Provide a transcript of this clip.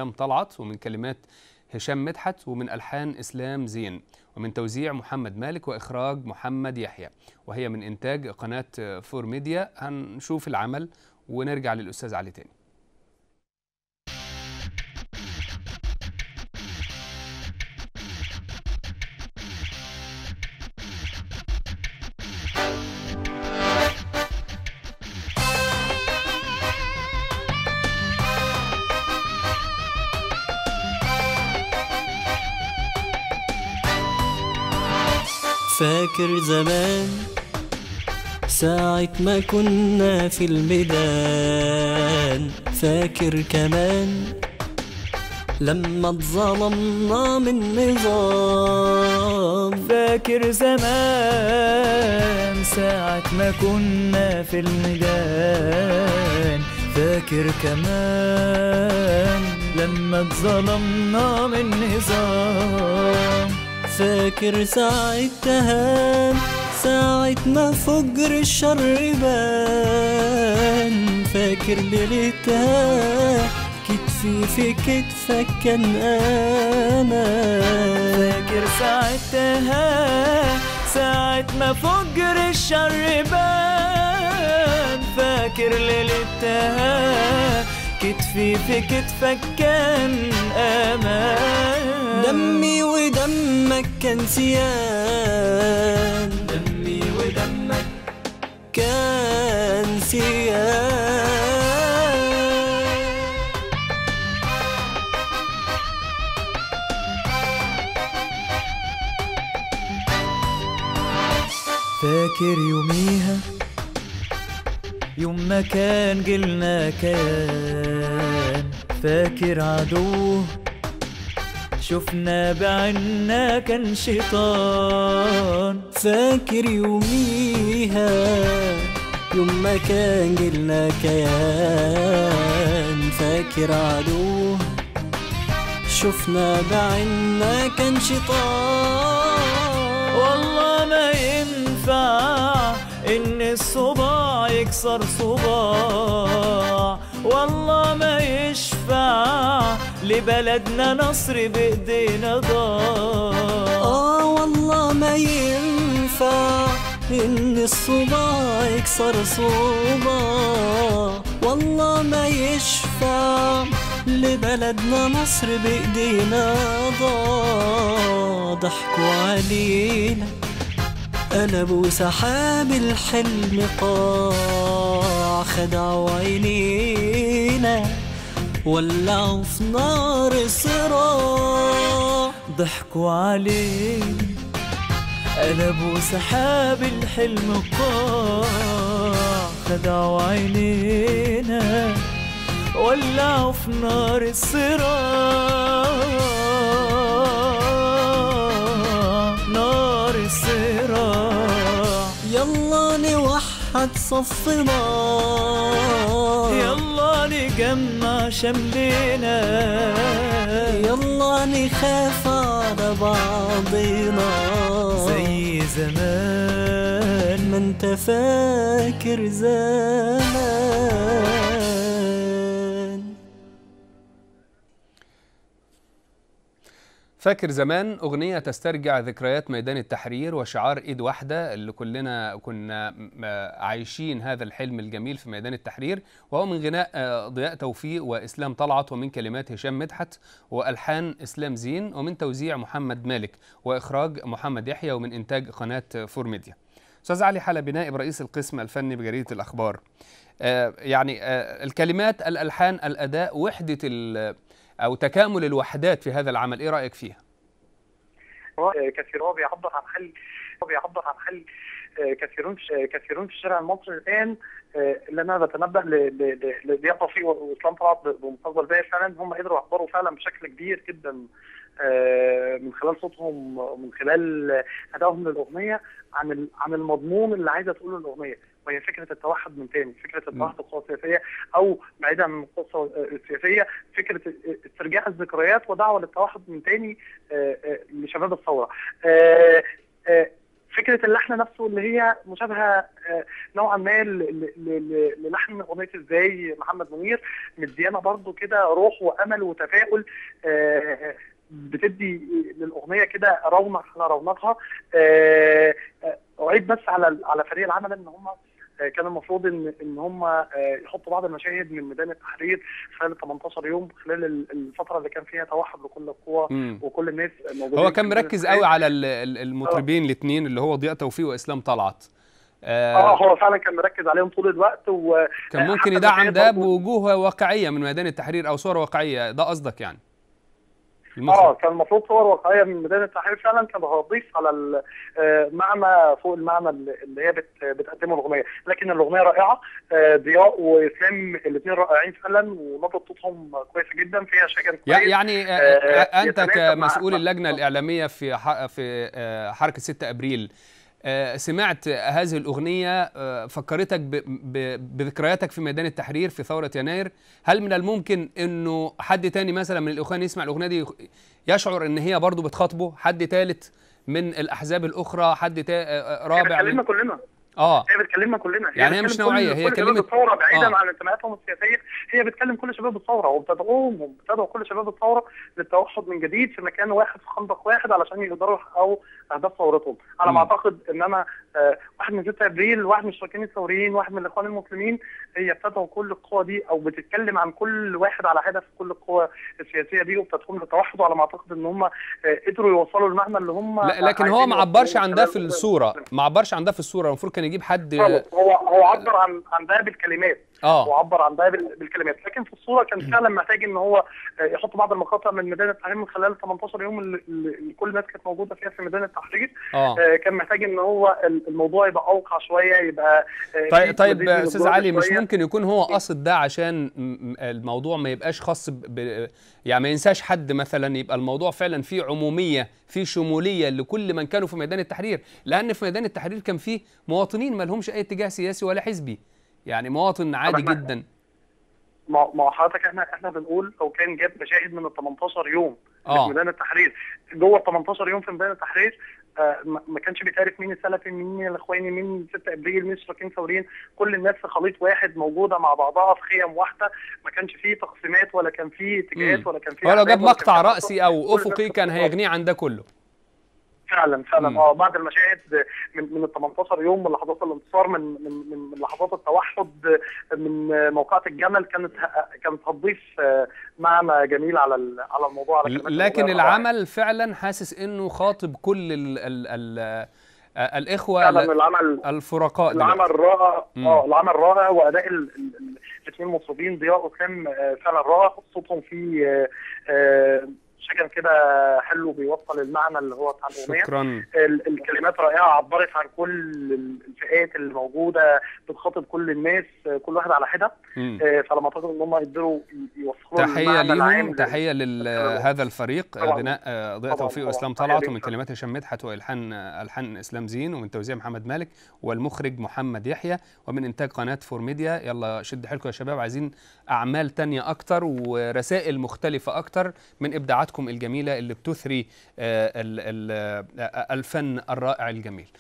طلعت، ومن كلمات هشام مدحت، ومن ألحان إسلام زين، ومن توزيع محمد مالك، وإخراج محمد يحيى، وهي من إنتاج قناة فور ميديا. هنشوف العمل ونرجع للأستاذ علي تاني. فاكر زمان ساعة ما كنا في الميدان، فاكر كمان لما اتظلمنا من نظام، فاكر زمان ساعة ما كنا في الميدان، فاكر كمان لما اتظلمنا من نظام، فاكر ساعتها ساعة ما فجر الشر بان، فاكر ليلتها كتفي في كتفك كان امان، فاكر ساعتها ساعة ما فجر الشر بان، فاكر ليلتها كتفي في كتفك كان امان، دمي ودمك كان سيان، دمي ودمك كان سيان. فاكر يوميها يوم ما كان جيلنا كان، فاكر عدوه شفنا بعنا كان شيطان، فاكر يوميها يوم ما كان جيلنا كيان، فاكر عدوه شفنا بعنا كان شيطان، والله ما ينفع إن الصباع يكسر صباع، والله ما يشفع لبلدنا نصر بإيدينا ضاع، والله ما ينفع إن الصباع يكسر صباع، والله ما يشفع لبلدنا نصر بإيدينا ضاع، ضحكوا علينا قلبوا سحاب الحلم قاع، خدعوا عينينا ولعوا في نار الصراع، ضحكوا علينا قلبوا سحاب الحلم قاع، خدعوا عينينا ولعوا في نار الصراع، نار الصراع. يلا نوحد صفنا، يلا نجمع شملنا، يلا نخاف على بعضنا زي زمان ما انت فاكر زمان. فاكر زمان أغنية تسترجع ذكريات ميدان التحرير وشعار إيد واحدة اللي كلنا كنا عايشين هذا الحلم الجميل في ميدان التحرير، وهو من غناء ضياء توفيق وإسلام طلعت، ومن كلمات هشام مدحت وألحان إسلام زين، ومن توزيع محمد مالك وإخراج محمد يحيى، ومن إنتاج قناة فور ميديا. أستاذ علي حلبي نائب رئيس القسم الفني بجريدة الأخبار، الكلمات، الألحان، الأداء، وحدة أو تكامل الوحدات في هذا العمل، إيه رأيك فيها؟ كثيرون بيعبر عن حل كثيرون في الشارع المصري الآن، اللي أنا بتنبأ لضياء توفيق وإسلام طلعت بمستقبل باهر، فعلا هم قدروا يعبروا فعلا بشكل كبير جدا من خلال صوتهم ومن خلال أدائهم للأغنية عن المضمون اللي عايزة تقوله الأغنية، وهي فكرة التوحد من تاني، فكرة التوحد القوى السياسية، أو بعيدا عن القوى السياسية فكرة استرجاع الذكريات ودعوة للتوحد من تاني لشباب الثورة. فكره اللحن نفسه اللي هي مشابهه نوعا ما للحن اغنيه ازاي محمد منير، مديانا برضو كده روح وامل وتفاؤل، بتدي للاغنيه كده رونق على رونقها. اعيد بس على فريق العمل ان هم كان المفروض ان هم يحطوا بعض المشاهد من ميدان التحرير خلال 18 يوم، خلال الفتره اللي كان فيها توحد لكل القوى وكل الناس موجودين. هو كان مركز قوي على المطربين الاثنين اللي هو ضياء توفيق واسلام طلعت. هو فعلا كان مركز عليهم طول الوقت، كان ممكن يدعم ده بوجوه واقعيه من ميدان التحرير او صور واقعيه، ده قصدك يعني؟ كان المفروض صور واقعيه من ميدان التحرير فعلا، كان هتضيف على المعنى فوق المعنى اللي هي بتقدمه الاغنيه، لكن الاغنيه رائعه. ضياء واسلام الاثنين رائعين فعلا، ونبره صوتهم كويسه جدا، فيها شجن كويس. يعني انت كمسؤول اللجنه الاعلاميه في حركه 6 ابريل، سمعت هذه الأغنية فكرتك بذكرياتك في ميدان التحرير في ثورة يناير؟ هل من الممكن أنه حد تاني مثلا من الإخوان يسمع الأغنية دي يشعر أن هي برضو بتخاطبه؟ حد ثالث من الأحزاب الأخرى، حد رابع؟ هي بتكلمنا كلنا. هي بتكلمنا كلنا، يعني هي مش نوعية، هي كلمة الثورة بعيدا عن انتماءاتهم السياسية، هي بتكلم كل شباب الثورة وبتدعو كل شباب الثورة للتوحد من جديد في مكان واحد، في خندق واحد، علشان يقدروا يحققوا أهداف ثورتهم. على ما أعتقد إنما واحد من 6 ابريل، واحد من الاشتراكيين الثوريين، واحد من الإخوان المسلمين، هي بتدعو كل القوى دي أو بتتكلم عن كل واحد على هدف كل القوى السياسية دي، وبتدعوهم للتوحد. وعلى ما أعتقد إن هم قدروا يوصلوا المعنى اللي هم لكن هو ما عبرش عن ده في الصورة، ما عبرش عن ده في الصورة. المفروض كان يجيب حد هو عبر عن ده بالكلمات، هو عبر عن ده بالكلمات، لكن في الصوره كان فعلا محتاج ان هو يحط بعض المقاطع من ميدان التحرير من خلال 18 يوم اللي كل الناس كانت موجوده فيها في ميدان التحرير. كان محتاج ان هو الموضوع يبقى اوقع شويه، يبقى طيب استاذ علي، مش ممكن يكون هو قصد ده عشان الموضوع ما يبقاش خاص يعني ما ينساش حد مثلا، يبقى الموضوع فعلا فيه عموميه، فيه شموليه لكل من كانوا في ميدان التحرير، لان في ميدان التحرير كان فيه مواطنين ما لهمش اي اتجاه سياسي ولا حزبي، يعني مواطن عادي جدا. ما حضرتك احنا بنقول لو كان جاب مشاهد من ال 18 يوم في ميدان التحرير، جوه ال 18 يوم في ميدان التحرير ما كانش بيتعرف مين السلفي، مين الاخواني، مين 6 ابريل، مين الاشتراكيين الثوريين، كل الناس في خليط واحد موجوده مع بعضها في خيم واحده، ما كانش فيه تقسيمات ولا كان فيه اتجاهات ولا كان فيه. ولو جاب مقطع رأسي او افقي كان هيغنيه عن ده كله. فعلا بعد المشاهد من ال 18 يوم، من لحظات الانتصار، من لحظات التوحد، من موقعة الجمل، كانت هتضيف معنى جميل على الموضوع، على لكن العمل فعلا حاسس انه خاطب كل الاخوه الفرقاء. العمل رائع، العمل رائع، واداء الاثنين المطربين ضياء وسام فعلا رائع، صوتهم فيه شكل كده حلو بيوصل المعنى اللي هو بتاع الاغنيه. شكرا. الكلمات رائعه، عبرت عن كل الفئات اللي موجوده، بتخاطب كل الناس، كل واحد على حده. فلما اعتقد ان هم يقدروا يوصلوا تحيه ليهم، تحيه لهذا الفريق، غناء ضياء توفيق واسلام طلعت، ومن كلمات هشام مدحت، والحان اسلام زين، ومن توزيع محمد مالك، والمخرج محمد يحيى، ومن انتاج قناه فور ميديا. يلا شد حيلكم يا شباب، عايزين اعمال تانية اكتر ورسائل مختلفه اكتر من ابداعاتكم الجميله اللي بتثري الفن الرائع الجميل.